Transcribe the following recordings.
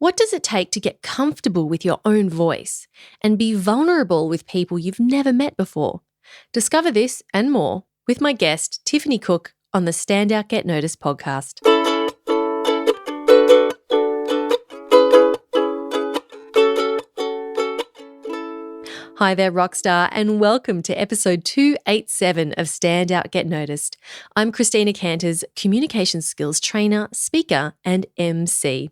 What does it take to get comfortable with your own voice and be vulnerable with people you've never met before? Discover this and more with my guest, Tiffanee Cook, on the Stand Out Get Noticed podcast. Hi there, Rockstar, and welcome to episode 287 of Stand Out Get Noticed. I'm Christina Canters, communication skills trainer, speaker, and MC.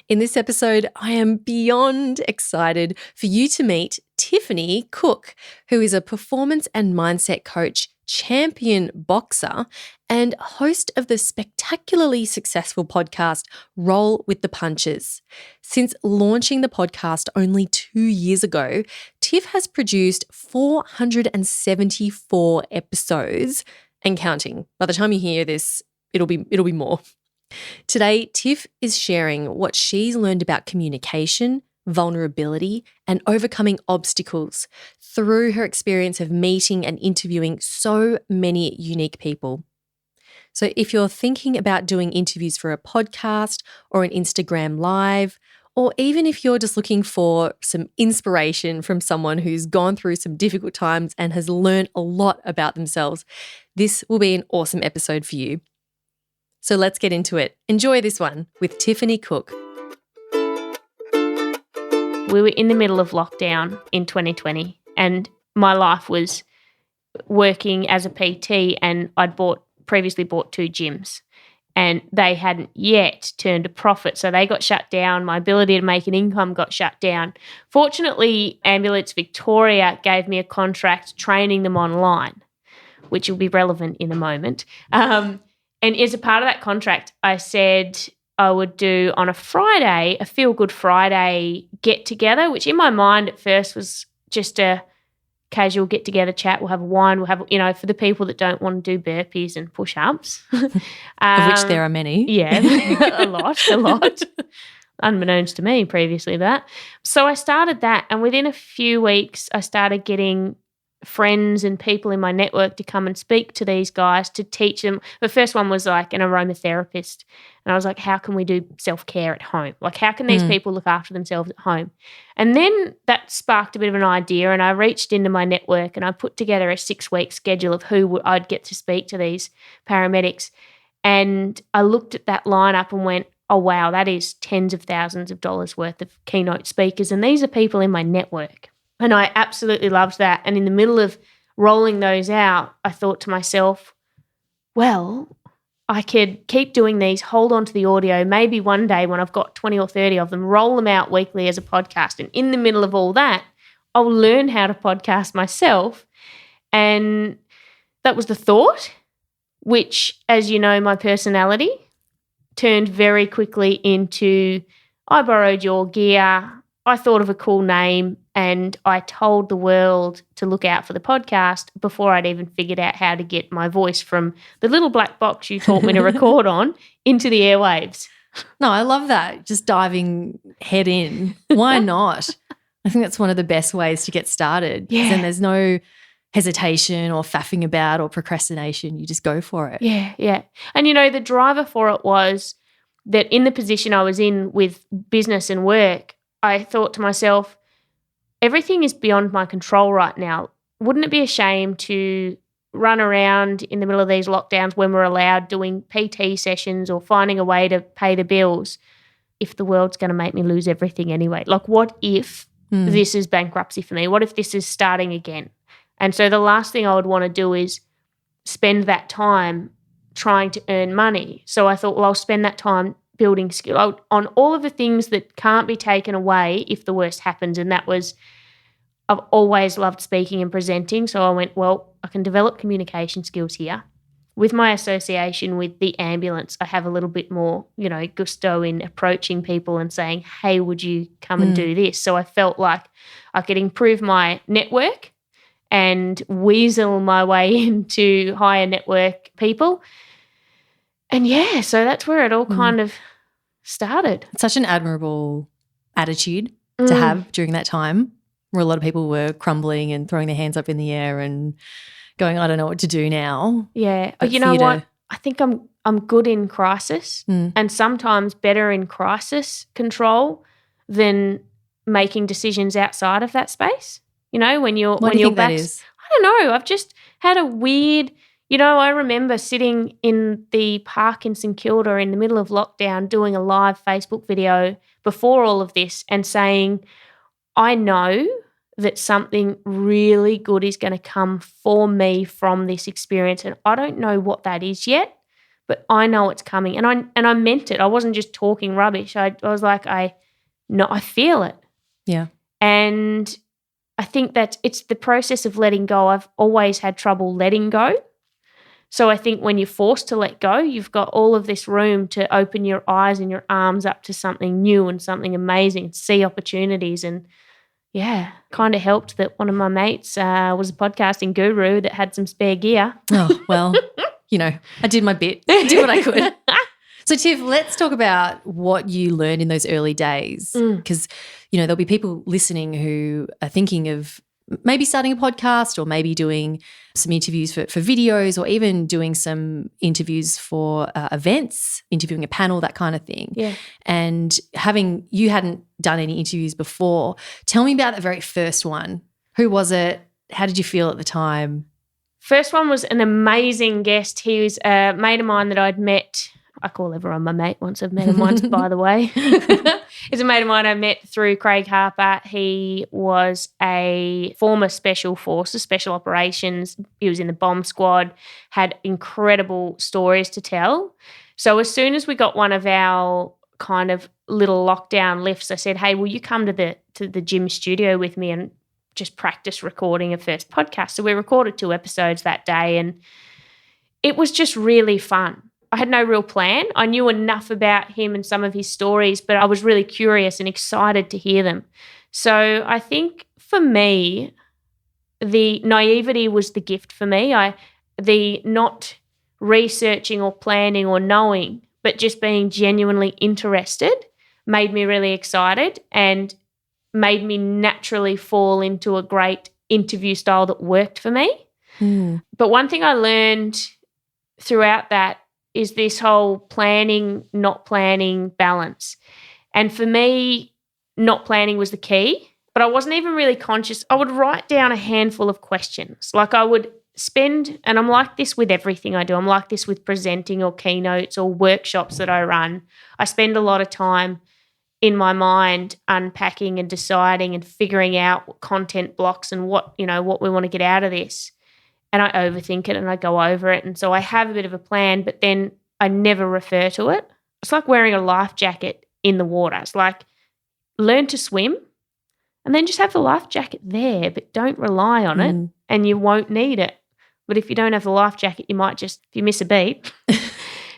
In this episode, I am beyond excited for you to meet Tiffanee Cook, who is a performance and mindset coach, champion boxer, and host of the spectacularly successful podcast, Roll with the Punches. Since launching the podcast only 2 years ago, Tiff has produced 474 episodes and counting. By the time you hear this, it'll be more. Today, Tiff is sharing what she's learned about communication, vulnerability, and overcoming obstacles through her experience of meeting and interviewing so many unique people. So if you're thinking about doing interviews for a podcast or an Instagram Live, or even if you're just looking for some inspiration from someone who's gone through some difficult times and has learned a lot about themselves, this will be an awesome episode for you. So let's get into it. Enjoy this one with Tiffanee Cook. We were in the middle of lockdown in 2020 and my life was working as a PT, and I'd previously bought 2 gyms and they hadn't yet turned a profit. So they got shut down. My ability to make an income got shut down. Fortunately, Ambulance Victoria gave me a contract training them online, which will be relevant in a moment. And as a part of that contract, I said I would do on a Friday, a Feel Good Friday get-together, which in my mind at first was just a casual get-together chat. We'll have a wine. We'll have, for the people that don't want to do burpees and push-ups. Of which there are many. Yeah, a lot. Unbeknownst to me previously that. So I started that, and within a few weeks I started getting friends and people in my network to come and speak to these guys to teach them. The first one was like an aromatherapist. And I was like, how can we do self-care at home? Like, how can these people look after themselves at home? And then that sparked a bit of an idea, and I reached into my network and I put together a 6-week schedule of who I'd get to speak to these paramedics. And I looked at that lineup and went, oh, wow, that is tens of thousands of dollars worth of keynote speakers. And these are people in my network. And I absolutely loved that. And in the middle of rolling those out, I thought to myself, well, I could keep doing these, hold on to the audio, maybe one day when I've got 20 or 30 of them, roll them out weekly as a podcast. And in the middle of all that, I'll learn how to podcast myself. And that was the thought, which, as you know, my personality turned very quickly into, I borrowed your gear, I thought of a cool name, and I told the world to look out for the podcast before I'd even figured out how to get my voice from the little black box you taught me to record on into the airwaves. No, I love that. Just diving head in. Why not? I think that's one of the best ways to get started. Yeah. Then there's no hesitation or faffing about or procrastination. You just go for it. Yeah. And, the driver for it was that in the position I was in with business and work, I thought to myself, everything is beyond my control right now. Wouldn't it be a shame to run around in the middle of these lockdowns when we're allowed doing PT sessions or finding a way to pay the bills if the world's going to make me lose everything anyway? Like, what if this is bankruptcy for me? What if this is starting again? And so the last thing I would want to do is spend that time trying to earn money. So I thought, well, I'll spend that time building skill on all of the things that can't be taken away if the worst happens. And that was, I've always loved speaking and presenting. So I went, well, I can develop communication skills here. With my association with the ambulance, I have a little bit more, gusto in approaching people and saying, hey, would you come and do this? So I felt like I could improve my network and weasel my way into higher network people. And yeah, so that's where it all kind of started. It's such an admirable attitude to have during that time where a lot of people were crumbling and throwing their hands up in the air and going, I don't know what to do now. Yeah. But you know what? I think I'm good in crisis and sometimes better in crisis control than making decisions outside of that space. You know, when you're What do you think that is? I don't know. I've just had a weird, I remember sitting in the park in St Kilda in the middle of lockdown doing a live Facebook video before all of this and saying, I know that something really good is going to come for me from this experience, and I don't know what that is yet, but I know it's coming. And I meant it. I wasn't just talking rubbish. I was like, I feel it. Yeah. And I think that it's the process of letting go. I've always had trouble letting go. So I think when you're forced to let go, you've got all of this room to open your eyes and your arms up to something new and something amazing, see opportunities. And yeah, kind of helped that one of my mates was a podcasting guru that had some spare gear. Oh, well, I did my bit. I did what I could. So, Tiff, let's talk about what you learned in those early days because, there'll be people listening who are thinking of maybe starting a podcast or maybe doing some interviews for videos or even doing some interviews for events, interviewing a panel, that kind of thing. Yeah. And you hadn't done any interviews before. Tell me about the very first one. Who was it? How did you feel at the time? First one was an amazing guest. He was a mate of mine that I'd met. I call everyone my mate once I've met him once, by the way. He's a mate of mine I met through Craig Harper. He was a former Special Forces, Special Operations. He was in the bomb squad, had incredible stories to tell. So as soon as we got one of our kind of little lockdown lifts, I said, hey, will you come to the gym studio with me and just practice recording a first podcast? So we recorded 2 episodes that day and it was just really fun. I had no real plan. I knew enough about him and some of his stories, but I was really curious and excited to hear them. So I think for me, the naivety was the gift for me. The not researching or planning or knowing, but just being genuinely interested made me really excited and made me naturally fall into a great interview style that worked for me. But one thing I learned throughout that is this whole planning, not planning balance. And for me, not planning was the key, but I wasn't even really conscious. I would write down a handful of questions. Like I would spend, and I'm like this with everything I do. I'm like this with presenting or keynotes or workshops that I run. I spend a lot of time in my mind unpacking and deciding and figuring out what content blocks and what we want to get out of this. And I overthink it and I go over it. And so I have a bit of a plan, but then I never refer to it. It's like wearing a life jacket in the water. It's like learn to swim and then just have the life jacket there, but don't rely on it and you won't need it. But if you don't have the life jacket, you might just, if you miss a beat.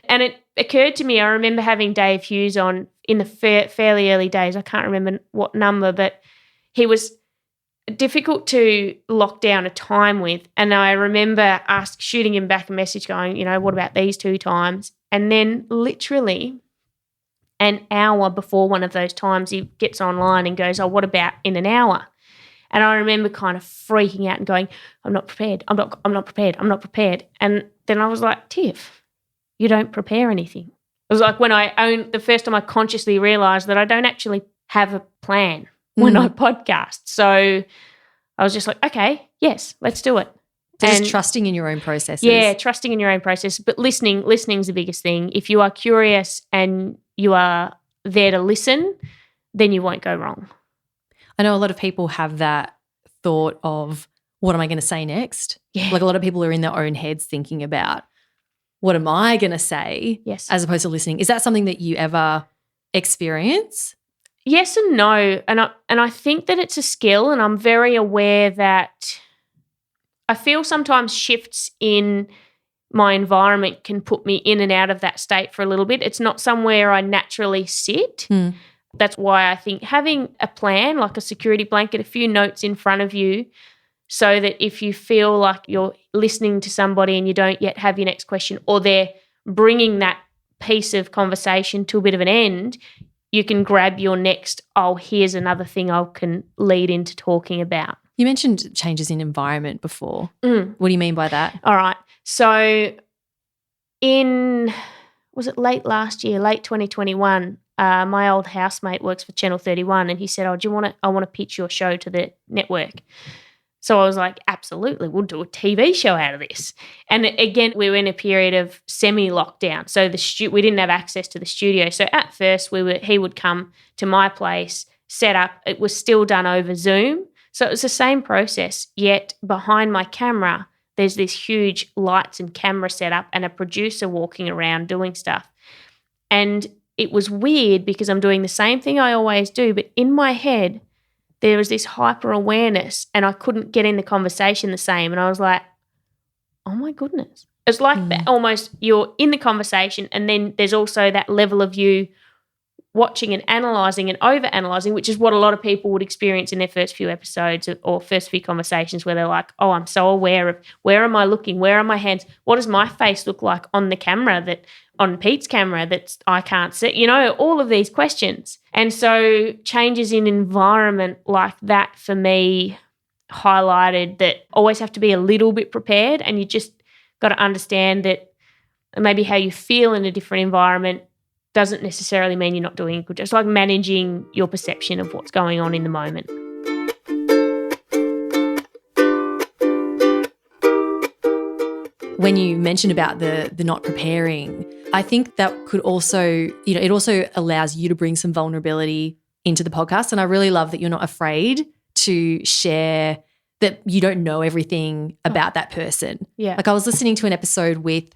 And it occurred to me, I remember having Dave Hughes on in the fairly early days. I can't remember what number, but he was difficult to lock down a time with. And I remember shooting him back a message going, what about these 2 times? And then literally an hour before one of those times, he gets online and goes, oh, what about in an hour? And I remember kind of freaking out and going, I'm not prepared. I'm not prepared. And then I was like, Tiff, you don't prepare anything. It was like when the first time I consciously realised that I don't actually have a plan when I podcast. So I was just like, okay, yes, let's do it. So just trusting in your own processes. Yeah, trusting in your own process. But listening's the biggest thing. If you are curious and you are there to listen, then you won't go wrong. I know a lot of people have that thought of, what am I going to say next? Yeah. Like a lot of people are in their own heads thinking about, what am I going to say? Yes. As opposed to listening. Is that something that you ever experience? Yes and no. And I think that it's a skill, and I'm very aware that I feel sometimes shifts in my environment can put me in and out of that state for a little bit. It's not somewhere I naturally sit. That's why I think having a plan, like a security blanket, a few notes in front of you, so that if you feel like you're listening to somebody and you don't yet have your next question, or they're bringing that piece of conversation to a bit of an end, you can grab your next, here's another thing I can lead into talking about. You mentioned changes in environment before. What do you mean by that? All right. So in was it late last year, late 2021, my old housemate works for Channel 31 and he said, I want to pitch your show to the network. So I was like, absolutely, we'll do a TV show out of this. And again, we were in a period of semi-lockdown. So we didn't have access to the studio. So at first he would come to my place, set up. It was still done over Zoom. So it was the same process, yet behind my camera, there's this huge lights and camera setup and a producer walking around doing stuff. And it was weird because I'm doing the same thing I always do, but in my head, there was this hyper awareness and I couldn't get in the conversation the same. And I was like, oh my goodness. It's like that almost you're in the conversation and then there's also that level of you watching and analysing and over-analysing, which is what a lot of people would experience in their first few episodes or first few conversations where they're like, oh, I'm so aware of where am I looking, where are my hands, what does my face look like on the camera on Pete's camera that I can't see, all of these questions. And so changes in environment like that for me highlighted that always have to be a little bit prepared and you just got to understand that maybe how you feel in a different environment doesn't necessarily mean you're not doing a good job. It's like managing your perception of what's going on in the moment. When you mentioned about the not preparing, I think that could also, it also allows you to bring some vulnerability into the podcast. And I really love that you're not afraid to share that you don't know everything about that person. Yeah. Like I was listening to an episode with,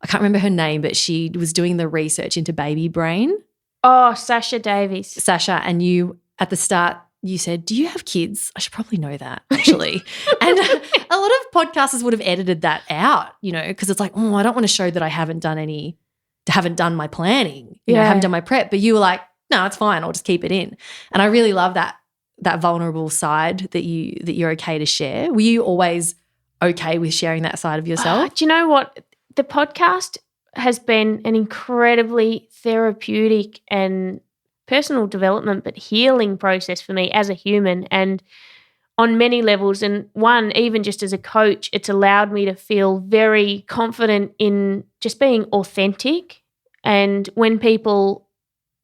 I can't remember her name, but she was doing the research into baby brain. Oh, Sasha Davies. Sasha, and you at the start, you said, do you have kids? I should probably know that, actually. And a lot of podcasters would have edited that out, because it's like, oh, I don't want to show that I haven't done my planning, I haven't done my prep. But you were like, no, it's fine. I'll just keep it in. And I really love that vulnerable side that you're okay to share. Were you always okay with sharing that side of yourself? Do you know what? The podcast has been an incredibly therapeutic and personal development but healing process for me as a human and on many levels. And one, even just as a coach, it's allowed me to feel very confident in just being authentic. And when people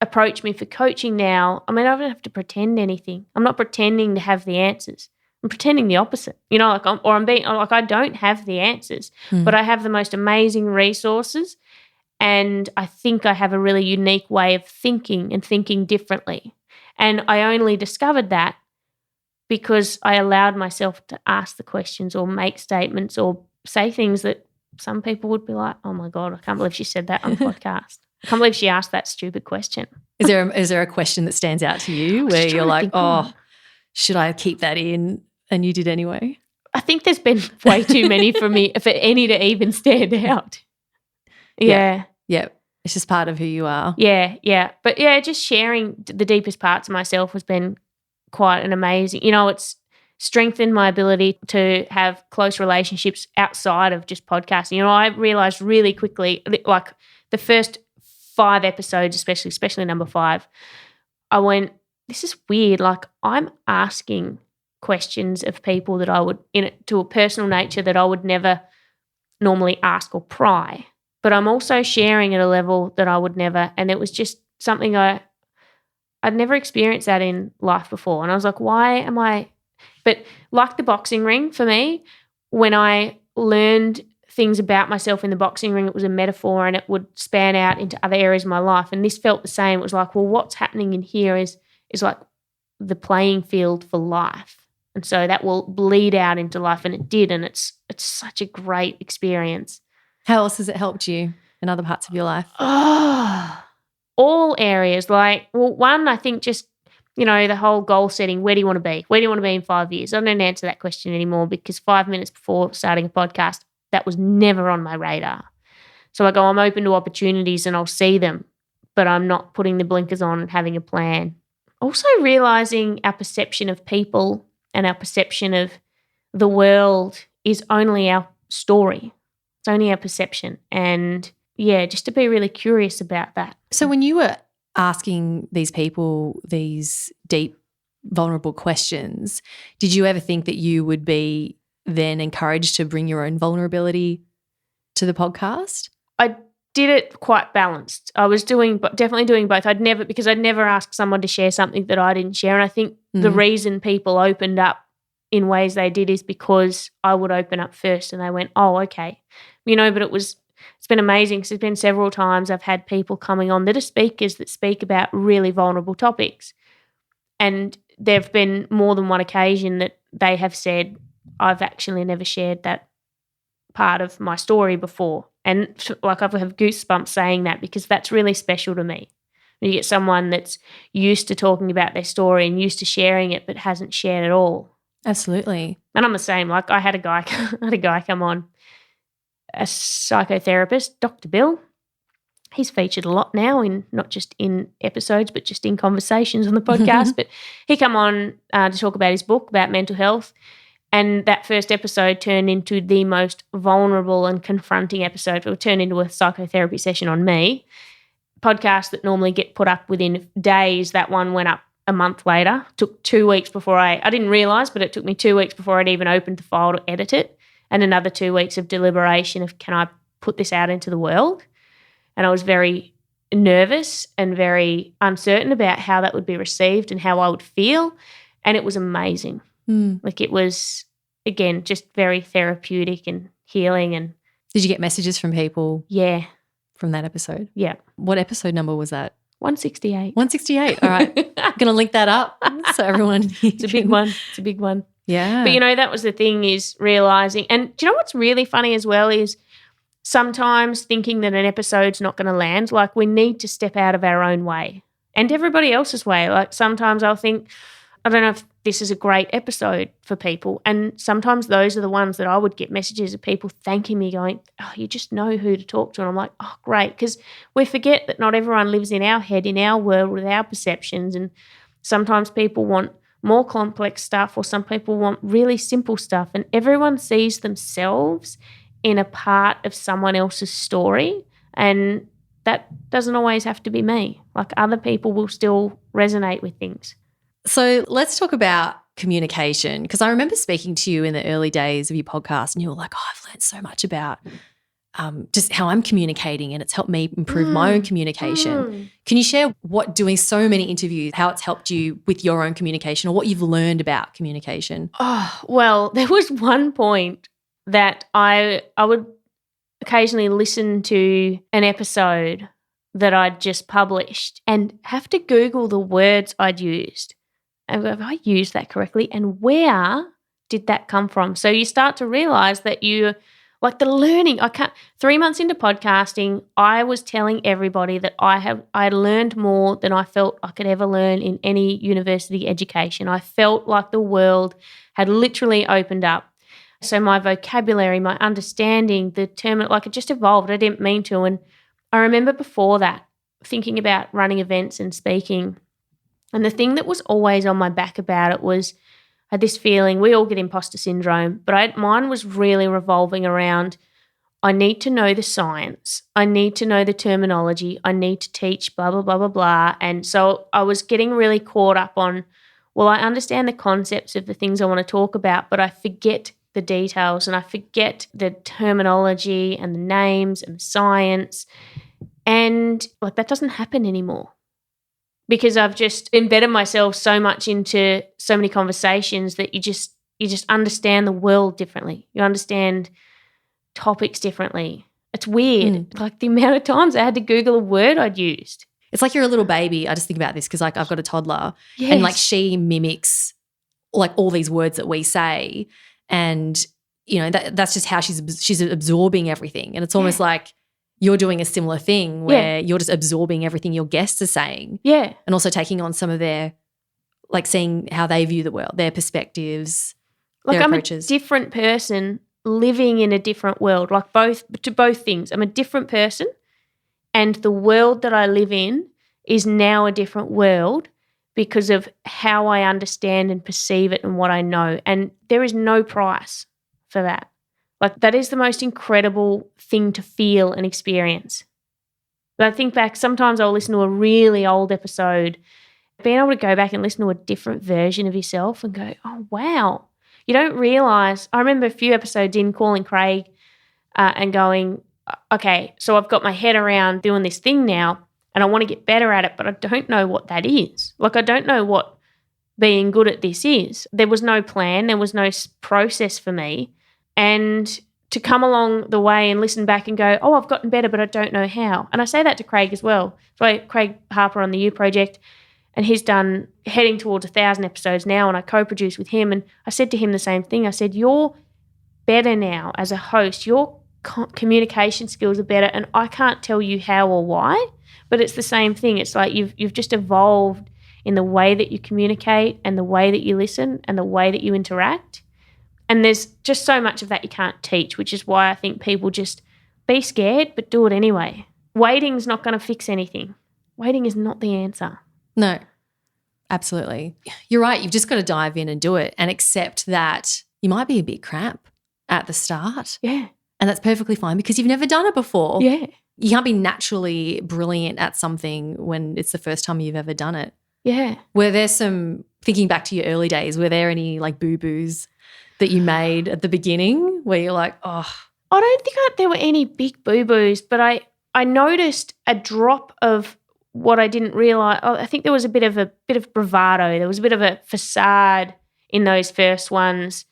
approach me for coaching now, I don't have to pretend anything. I'm not pretending to have the answers. I'm pretending the opposite, I don't have the answers, but I have the most amazing resources. And I think I have a really unique way of thinking and thinking differently. And I only discovered that because I allowed myself to ask the questions or make statements or say things that some people would be like, oh my God, I can't believe she said that on the podcast. I can't believe she asked that stupid question. Is there a question that stands out to you where you're like, oh, should I keep that in? And you did anyway? I think there's been way too many for any to even stand out. Yeah. It's just part of who you are. Yeah. But just sharing the deepest parts of myself has been quite an amazing, it's strengthened my ability to have close relationships outside of just podcasting. I realized really quickly, like the first 5 episodes, especially number 5, I went, this is weird. Like I'm asking questions of people that I would, to a personal nature that I would never normally ask or pry. But I'm also sharing at a level that I would never, and it was just something I'd never experienced that in life before. And I was like, why am I, but like the boxing ring for me, when I learned things about myself in the boxing ring, it was a metaphor and it would span out into other areas of my life. And this felt the same. It was like, well, what's happening in here is like the playing field for life. And so that will bleed out into life, and it did, and it's such a great experience. How else has it helped you in other parts of your life? Oh, all areas. Like, well, one, I think just, the whole goal setting, where do you want to be? Where do you want to be in 5 years? I don't answer that question anymore because 5 minutes before starting a podcast, that was never on my radar. So I go, I'm open to opportunities and I'll see them, but I'm not putting the blinkers on and having a plan. Also realising our perception of people and our perception of the world is only our story. It's only our perception. And just to be really curious about that. So when you were asking these people these deep, vulnerable questions, did you ever think that you would be then encouraged to bring your own vulnerability to the podcast? I did it quite balanced. I was definitely doing both. I'd never asked someone to share something that I didn't share. And I think the reason people opened up in ways they did is because I would open up first and they went, oh, okay. But it's been amazing because there's been several times I've had people coming on that are speakers that speak about really vulnerable topics. And there have been more than one occasion that they have said, I've actually never shared that part of my story before. And like I have goosebumps saying that because that's really special to me. When you get someone that's used to talking about their story and used to sharing it but hasn't shared at all. Absolutely. And I'm the same. Like I had a guy come on, a psychotherapist, Dr. Bill. He's featured a lot now, not just in episodes but just in conversations on the podcast. But he come on to talk about his book about mental health. And that first episode turned into the most vulnerable and confronting episode. It turned into a psychotherapy session on me. Podcasts that normally get put up within days, that one went up a month later. Took 2 weeks before I didn't realise, but it took me 2 weeks before I'd even opened the file to edit it. And another 2 weeks of deliberation of, can I put this out into the world? And I was very nervous and very uncertain about how that would be received and how I would feel. And it was amazing. Like it was, again, just very therapeutic and healing. And did you get messages from people? Yeah. From that episode? Yeah. What episode number was that? 168. 168. All right. I'm going to link that up so everyone. It's a big one. It's a big one. Yeah. But, that was the thing, is realising. And do you know what's really funny as well is sometimes thinking that an episode's not going to land, like we need to step out of our own way and everybody else's way. Like sometimes I'll think, I don't know if this is a great episode for people. And sometimes those are the ones that I would get messages of people thanking me going, oh, you just know who to talk to. And I'm like, oh, great. Because we forget that not everyone lives in our head, in our world, with our perceptions. And sometimes people want more complex stuff or some people want really simple stuff. And everyone sees themselves in a part of someone else's story. And that doesn't always have to be me. Like other people will still resonate with things. So let's talk about communication, because I remember speaking to you in the early days of your podcast and you were like, oh, I've learned so much about just how I'm communicating and it's helped me improve my own communication. Can you share what doing so many interviews, how it's helped you with your own communication or what you've learned about communication? Oh, well, there was one point that I would occasionally listen to an episode that I'd just published and have to Google the words I'd used. Have I used that correctly? And where did that come from? So you start to realise that you, like the learning, 3 months into podcasting, I was telling everybody that I learned more than I felt I could ever learn in any university education. I felt like the world had literally opened up. So my vocabulary, my understanding, the term, like it just evolved. I didn't mean to. And I remember before that thinking about running events and speaking. And the thing that was always on my back about it was I had this feeling, we all get imposter syndrome, but mine was really revolving around I need to know the science. I need to know the terminology. I need to teach blah, blah, blah, blah, blah. And so I was getting really caught up on, well, I understand the concepts of the things I want to talk about, but I forget the details and I forget the terminology and the names and the science. And like that doesn't happen anymore because I've just embedded myself so much into so many conversations that you just understand the world differently. You understand topics differently. It's weird. Like the amount of times I had to Google a word I'd used. It's like you're a little baby. I just think about this because like I've got a toddler and like she mimics like all these words that we say. And, you know, that's just how she's absorbing everything. And it's almost like you're doing a similar thing where you're just absorbing everything your guests are saying. Yeah. And also taking on some of their, like seeing how they view the world, their perspectives, their approaches. I'm a different person living in a different world, like both things. I'm a different person and the world that I live in is now a different world because of how I understand and perceive it and what I know. And there is no price for that. Like that is the most incredible thing to feel and experience. But I think back, sometimes I'll listen to a really old episode, being able to go back and listen to a different version of yourself and go, oh, wow. You don't realise, I remember a few episodes in calling Craig and going, okay, so I've got my head around doing this thing now and I want to get better at it, but I don't know what that is. Like, I don't know what being good at this is. There was no plan. There was no process for me. And to come along the way and listen back and go, oh, I've gotten better, but I don't know how. And I say that to Craig as well. So Craig Harper on the U Project, and he's done heading towards 1,000 episodes now, and I co-produce with him. And I said to him the same thing. I said, you're better now as a host. Your communication skills are better, and I can't tell you how or why, but it's the same thing. It's like you've just evolved in the way that you communicate and the way that you listen and the way that you interact. And there's just so much of that you can't teach, which is why I think people just be scared but do it anyway. Waiting's not going to fix anything. Waiting is not the answer. No, absolutely. You're right. You've just got to dive in and do it and accept that you might be a bit crap at the start. Yeah. And that's perfectly fine because you've never done it before. Yeah. You can't be naturally brilliant at something when it's the first time you've ever done it. Yeah. Were there some, thinking back to your early days, were there any like boo-boos that you made at the beginning where you're like, oh? I don't think there were any big boo-boos, but I noticed a drop of what I didn't realise. I think there was a bit of bravado. There was a bit of a facade in those first ones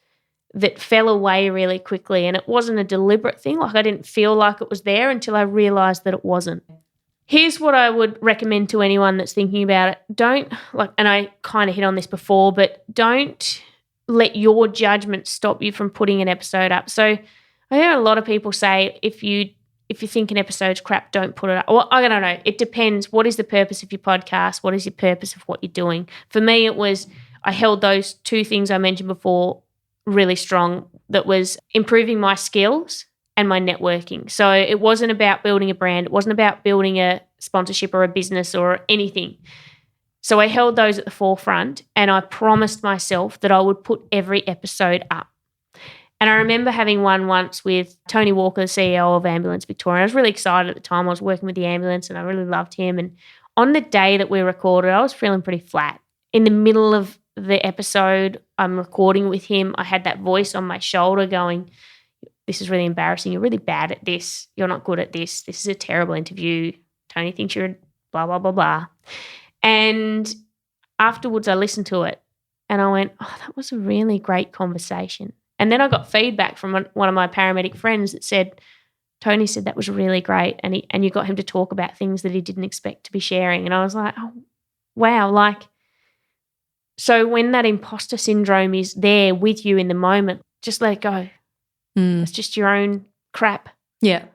that fell away really quickly, and it wasn't a deliberate thing. Like, I didn't feel like it was there until I realised that it wasn't. Here's what I would recommend to anyone that's thinking about it. Don't, like, and I kind of hit on this before, but don't let your judgment stop you from putting an episode up. So I hear a lot of people say, if you think an episode's crap, don't put it up. Well, I don't know. It depends. What is the purpose of your podcast? What is your purpose of what you're doing? For me, it was, I held those two things I mentioned before really strong. That was improving my skills and my networking. So it wasn't about building a brand. It wasn't about building a sponsorship or a business or anything. So I held those at the forefront, and I promised myself that I would put every episode up. And I remember having one once with Tony Walker, the CEO of Ambulance Victoria. I was really excited at the time. I was working with the ambulance and I really loved him. And on the day that we recorded, I was feeling pretty flat. In the middle of the episode, I'm recording with him. I had that voice on my shoulder going, this is really embarrassing. You're really bad at this. You're not good at this. This is a terrible interview. Tony thinks you're blah, blah, blah, blah. And afterwards I listened to it and I went, oh, that was a really great conversation. And then I got feedback from one of my paramedic friends that said, Tony said that was really great, and you got him to talk about things that he didn't expect to be sharing. And I was like, oh, wow. Like, so when that imposter syndrome is there with you in the moment, just let it go. It's just your own crap. Yeah.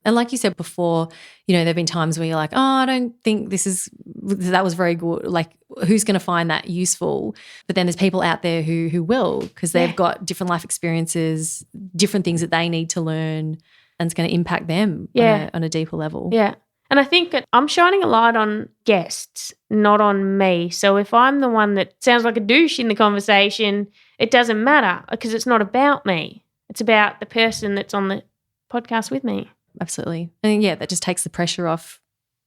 And like you said before, there have been times where you're like, oh, I don't think that was very good. Like, who's going to find that useful? But then there's people out there who will, because they've got different life experiences, different things that they need to learn, and it's going to impact them on a deeper level. Yeah. And I think that I'm shining a light on guests, not on me. So if I'm the one that sounds like a douche in the conversation, it doesn't matter because it's not about me. It's about the person that's on the podcast with me. Absolutely. And that just takes the pressure off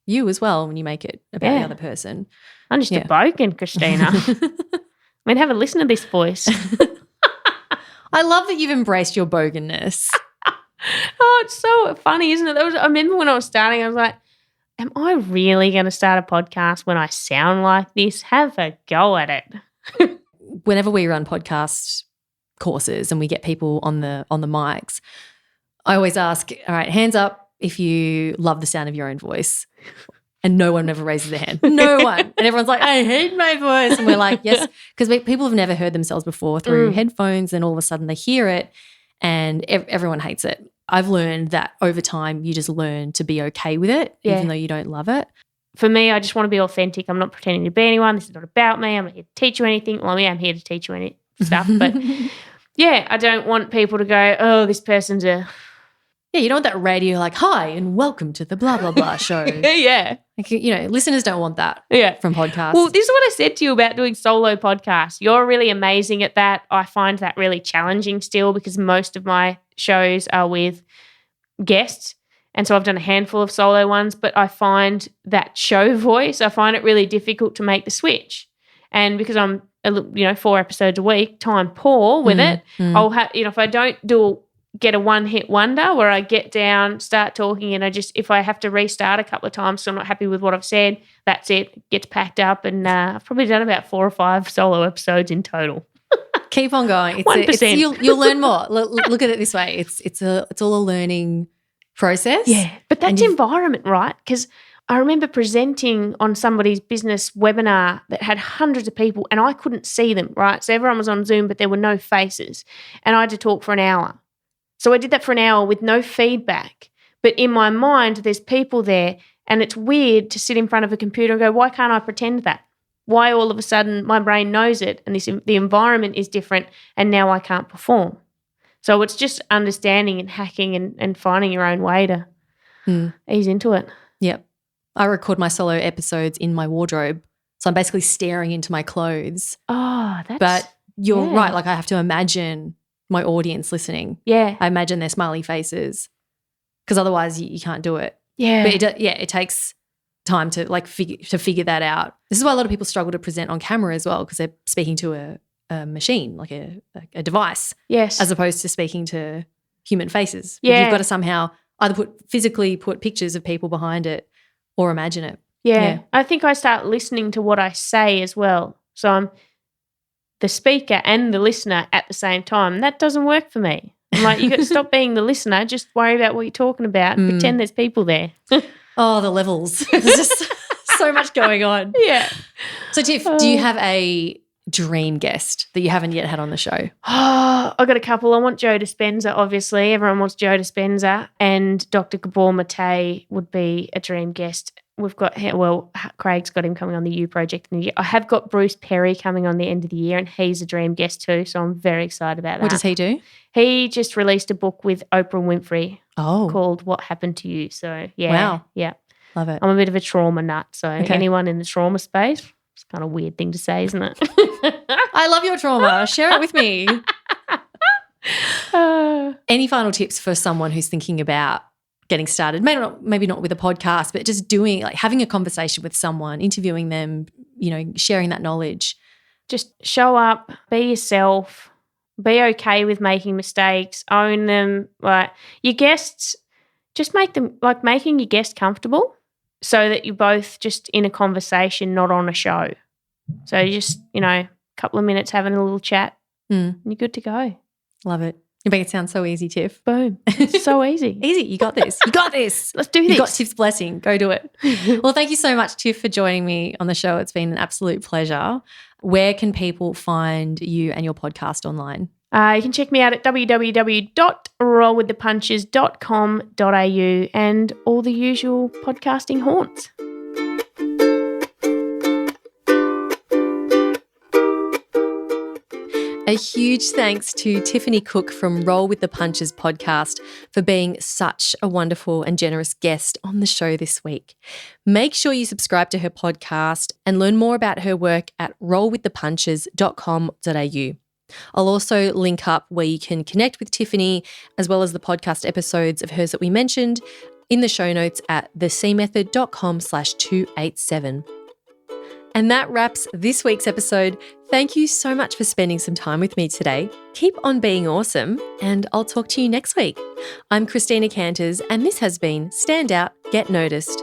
you as well when you make it about the other person. I'm just a bogan, Christina. I mean, have a listen to this voice. I love that you've embraced your boganness. Oh, it's so funny, isn't it? I remember when I was starting, I was like, am I really going to start a podcast when I sound like this? Have a go at it. Whenever we run podcast courses and we get people on the mics, I always ask, all right, hands up if you love the sound of your own voice. And no one ever raises their hand. No one. And everyone's like, I hate my voice. And we're like, yes, because people have never heard themselves before through headphones, and all of a sudden they hear it and everyone hates it. I've learned that over time you just learn to be okay with it, even though you don't love it. For me, I just want to be authentic. I'm not pretending to be anyone. This is not about me. I'm not here to teach you anything. Well, I'm here to teach you any stuff. But, I don't want people to go, oh, this person's a... Yeah, you don't want that radio like, hi and welcome to the blah, blah, blah show. Yeah. Like, listeners don't want that from podcasts. Well, this is what I said to you about doing solo podcasts. You're really amazing at that. I find that really challenging still because most of my shows are with guests. And so I've done a handful of solo ones, but I find that show voice, I find it really difficult to make the switch. And because I'm, 4 episodes a week, time poor with it, I'll have, if I don't do get a one-hit wonder where I get down, start talking, and if I have to restart a couple of times so I'm not happy with what I've said, that's it. Gets packed up, and I've probably done about 4 or 5 solo episodes in total. Keep on going. 1%. You'll learn more. Look at it this way. It's all a learning process. Yeah, but that's environment, right? Because I remember presenting on somebody's business webinar that had hundreds of people and I couldn't see them, right? So everyone was on Zoom, but there were no faces, and I had to talk for an hour. So I did that for an hour with no feedback. But in my mind, there's people there, and it's weird to sit in front of a computer and go, why can't I pretend that? Why all of a sudden my brain knows it and the environment is different and now I can't perform? So it's just understanding and hacking and finding your own way to ease into it. Yep. I record my solo episodes in my wardrobe. So I'm basically staring into my clothes. Oh, that's... But you're right. Like I have to imagine my audience listening. Yeah. I imagine their smiley faces because otherwise you can't do it. Yeah. But it takes time to figure that out. This is why a lot of people struggle to present on camera as well because they're speaking to a machine, like a device. Yes. As opposed to speaking to human faces. Yeah. You've got to somehow either physically put pictures of people behind it or imagine it. Yeah. I think I start listening to what I say as well. So I'm the speaker and the listener at the same time. That doesn't work for me. I'm like, you got to stop being the listener. Just worry about what you're talking about. Pretend there's people there. Oh, the levels. There's just so much going on. Yeah. So, Tiff, do you have a dream guest that you haven't yet had on the show? Oh, I've got a couple. I want Joe Dispenza, obviously. Everyone wants Joe Dispenza. And Dr. Gabor Mate would be a dream guest. We've got, Craig's got him coming on the U Project in the year. I have got Bruce Perry coming on the end of the year, and he's a dream guest too, so I'm very excited about that. What does he do? He just released a book with Oprah Winfrey called What Happened to You. So, yeah. Wow. Yeah. Love it. I'm a bit of a trauma nut, so anyone in the trauma space, it's kind of a weird thing to say, isn't it? I love your trauma. Share it with me. Any final tips for someone who's thinking about getting started? Maybe not with a podcast, but just having a conversation with someone, interviewing them, sharing that knowledge. Just show up, be yourself, be okay with making mistakes, own them. Like your guests, just make them making your guest comfortable so that you're both just in a conversation, not on a show. So you just, a couple of minutes having a little chat and you're good to go. Love it. You make it sound so easy, Tiff. Boom. It's so easy. Easy. You got this. You got this. Let's do this. You got Tiff's blessing. Go do it. Well, thank you so much, Tiff, for joining me on the show. It's been an absolute pleasure. Where can people find you and your podcast online? You can check me out at www.rollwiththepunches.com.au and all the usual podcasting haunts. A huge thanks to Tiffanee Cook from Roll with the Punches podcast for being such a wonderful and generous guest on the show this week. Make sure you subscribe to her podcast and learn more about her work at rollwiththepunches.com.au. I'll also link up where you can connect with Tiffanee as well as the podcast episodes of hers that we mentioned in the show notes at thecmethod.com/287. And that wraps this week's episode. Thank you so much for spending some time with me today. Keep on being awesome, and I'll talk to you next week. I'm Christina Canters, and this has been Stand Out, Get Noticed.